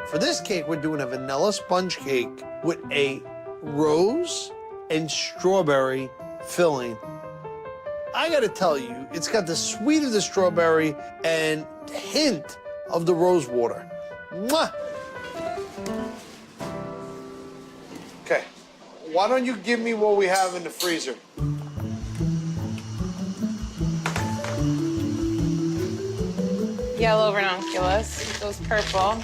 For this cake, we're doing a vanilla sponge cake with a rose and strawberry filling. I gotta tell you, it's got the sweet of the strawberry and hint of the rose water. Mwah! Okay, why don't you give me what we have in the freezer? Yellow ranunculus, those purple.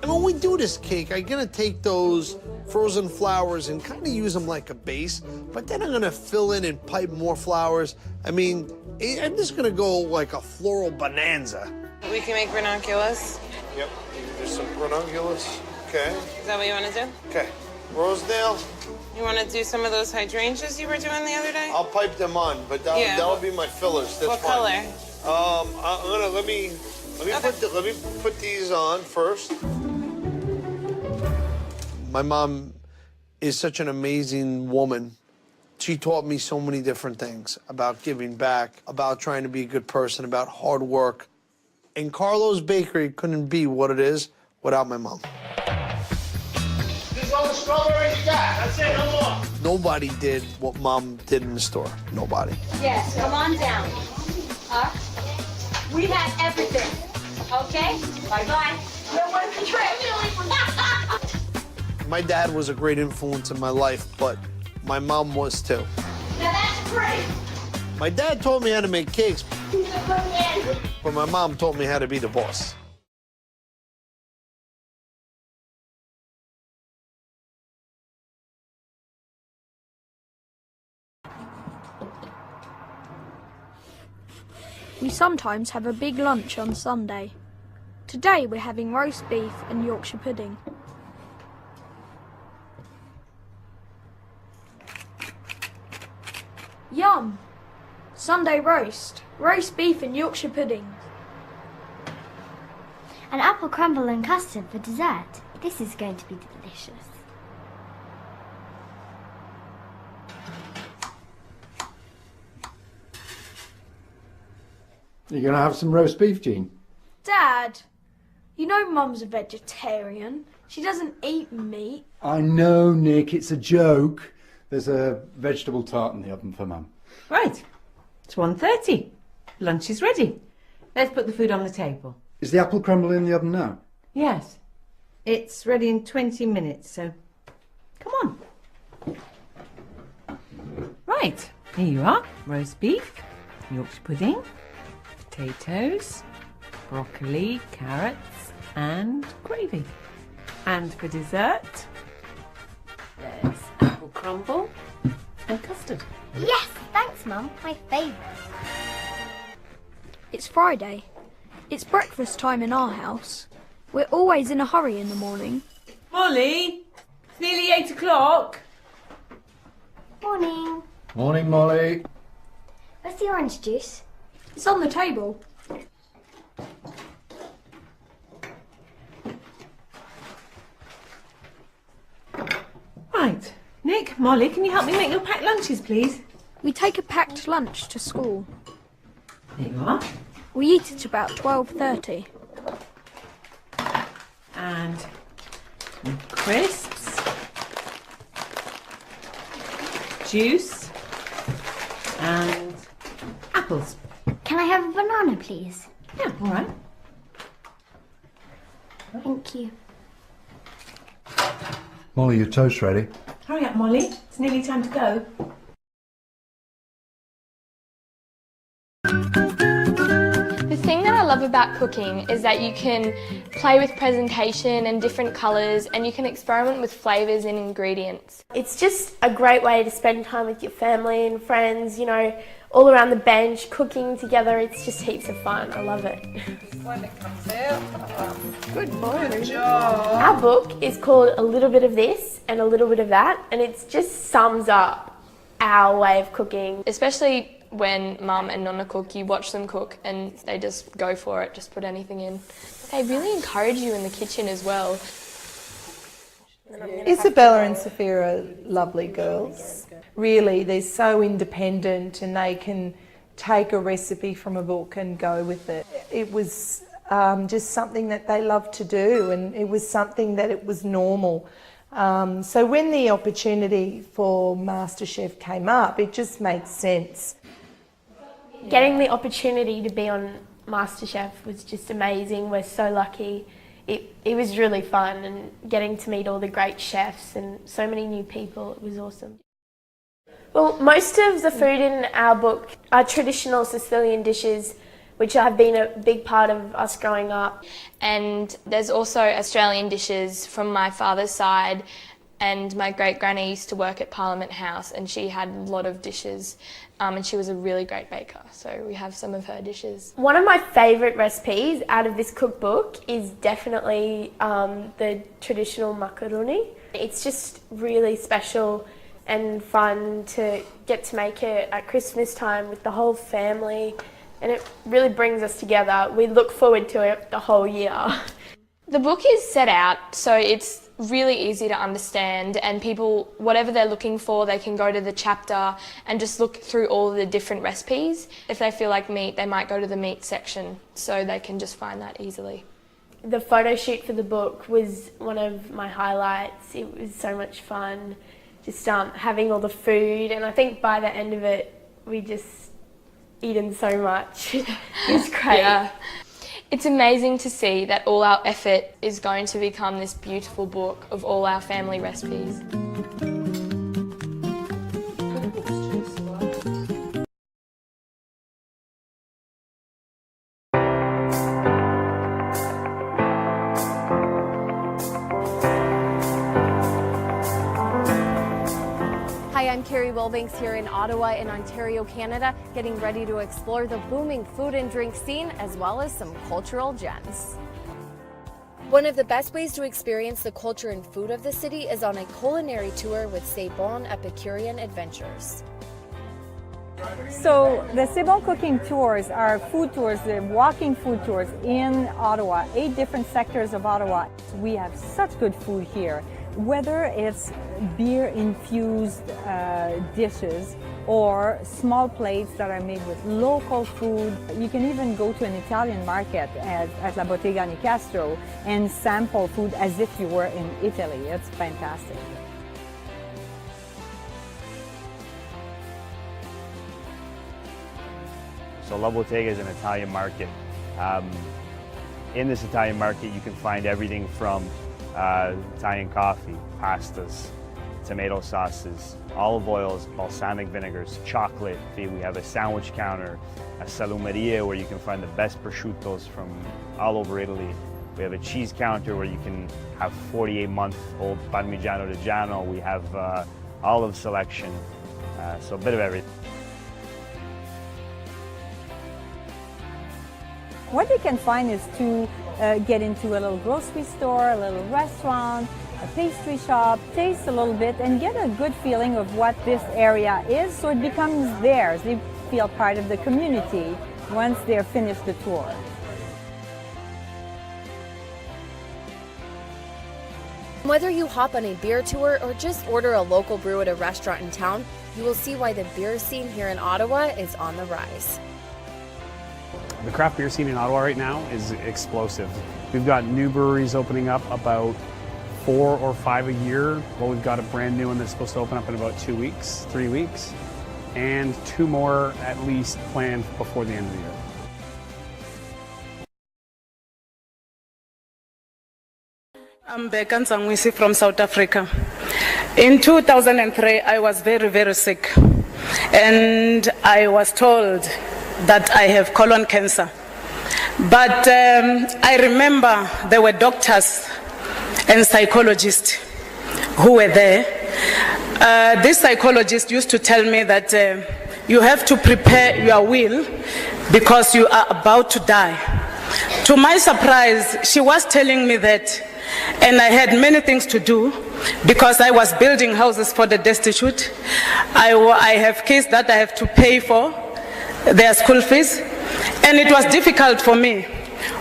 And when we do this cake, I'm gonna take those frozen flowers and kind of use them like a base, but then I'm gonna fill in and pipe more flowers. I mean, I'm just gonna go like a floral bonanza. We can make ranunculus. Yep, there's some ranunculus. Okay. Is that what you want to do? Okay. Rosedale. You want to do some of those hydrangeas you were doing the other day? I'll pipe them on, but that'll be my fillers. That's what fine. color? I'm gonna let me put these on first. My mom is such an amazing woman. She taught me so many different things about giving back, about trying to be a good person, about hard work. And Carlo's Bakery couldn't be what it is without my mom. This is all the strawberries you got. That's it, no more. Nobody did what Mom did in the store. Nobody. Yes, come on down. We have everything. Okay? Bye-bye. We're worth the trip. My dad was a great influence in my life, but my mom was too. Now that's great. My dad taught me how to make cakes, He's a good man. but my mom taught me how to be the boss. We sometimes have a big lunch on Sunday. Today we're having roast beef and Yorkshire pudding. Yum! Sunday roast beef and Yorkshire pudding. An apple crumble and custard for dessert. This is going to be delicious. You're going to have some roast beef, Jean? Dad, you know Mum's a vegetarian. She doesn't eat meat. I know, Nick, it's a joke. There's a vegetable tart in the oven for Mum. Right, it's 1:30. Lunch is ready. Let's put the food on the table. Is the apple crumble in the oven now? Yes, it's ready in 20 minutes, so come on. Right, here you are. Roast beef, Yorkshire pudding, potatoes, broccoli, carrots and gravy. And for dessert, there's apple crumble and custard. Yes, thanks, Mum. My favourite. It's Friday. It's breakfast time in our house. We're always in a hurry in the morning. Molly, it's nearly 8 o'clock. Morning. Morning, Molly. Where's the orange juice? It's on the table. Right, Nick, Molly, can you help me make your packed lunches, please? We take a packed lunch to school. There you are. We eat at about 12:30. And some crisps, juice, and apples. Can I have a banana, please? Yeah, all right. Thank you. Molly, your toast's ready. Hurry up, Molly. It's nearly time to go. The thing that I love about cooking is that you can play with presentation and different colours, and you can experiment with flavours and ingredients. It's just a great way to spend time with your family and friends, you know, all around the bench, cooking together. It's just heaps of fun. I love it. When it comes out. Good morning. Good job. Our book is called A Little Bit of This and A Little Bit of That, and it just sums up our way of cooking. Especially when Mum and Nonna cook, you watch them cook and they just go for it, just put anything in. They really encourage you in the kitchen as well. Isabella and Sophia are lovely girls. Really, they're so independent and they can take a recipe from a book and go with it. It was just something that they loved to do, and it was something that it was normal. So when the opportunity for MasterChef came up, it just made sense. Getting the opportunity to be on MasterChef was just amazing. We're so lucky. It was really fun, and getting to meet all the great chefs and so many new people, it was awesome. Well, most of the food in our book are traditional Sicilian dishes, which have been a big part of us growing up. And there's also Australian dishes from my father's side, and my great-granny used to work at Parliament House, and she had a lot of dishes, and she was a really great baker, so we have some of her dishes. One of my favourite recipes out of this cookbook is definitely the traditional macaroni. It's just really special and fun to get to make it at Christmas time with the whole family, and it really brings us together. We look forward to it the whole year. The book is set out so it's really easy to understand, and people, whatever they're looking for, they can go to the chapter and just look through all the different recipes. If they feel like meat, they might go to the meat section, so they can just find that easily. The photo shoot for the book was one of my highlights. It was so much fun, just having all the food, and I think by the end of it, we just eaten so much. It was great. Yeah. It's amazing to see that all our effort is going to become this beautiful book of all our family recipes. Hi, I'm Carrie Wilbanks here in Ottawa in Ontario, Canada, getting ready to explore the booming food and drink scene as well as some cultural gems. One of the best ways to experience the culture and food of the city is on a culinary tour with C'est Bon Epicurean Adventures. So the C'est Bon cooking tours are food tours, they're walking food tours in Ottawa, 8 different sectors of Ottawa. We have such good food here, whether it's beer-infused dishes or small plates that are made with local food. You can even go to an Italian market at La Bottega Nicastro and sample food as if you were in Italy. It's fantastic. So La Bottega is an Italian market. In this Italian market, you can find everything from Italian coffee, pastas, tomato sauces, olive oils, balsamic vinegars, chocolate. We have a sandwich counter, a salumeria where you can find the best prosciuttos from all over Italy. We have a cheese counter where you can have 48-month-old Parmigiano Reggiano. We have olive selection, so a bit of everything. What they can find is to get into a little grocery store, a little restaurant, a pastry shop, taste a little bit and get a good feeling of what this area is so it becomes theirs. They feel part of the community once they're finished the tour. Whether you hop on a beer tour or just order a local brew at a restaurant in town, you will see why the beer scene here in Ottawa is on the rise. The craft beer scene in Ottawa right now is explosive. We've got new breweries opening up about 4 or 5 a year. Well, we've got a brand new one that's supposed to open up in about 2 weeks, 3 weeks, and 2 more at least planned before the end of the year. I'm Becca Nsangwisi from South Africa. In 2003, I was very, very sick, and I was told that I have colon cancer. But I remember there were doctors and psychologists who were there. This psychologist used to tell me that you have to prepare your will because you are about to die. To my surprise, she was telling me that, and I had many things to do because I was building houses for the destitute. I have kids that I have to pay for their school fees, and it was difficult for me.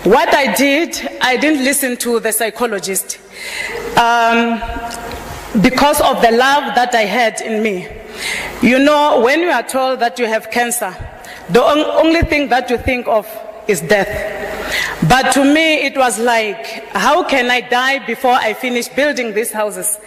What I did, I didn't listen to the psychologist because of the love that I had in me. You know, when you are told that you have cancer, the only thing that you think of is death. But to me, it was like, how can I die before I finish building these houses?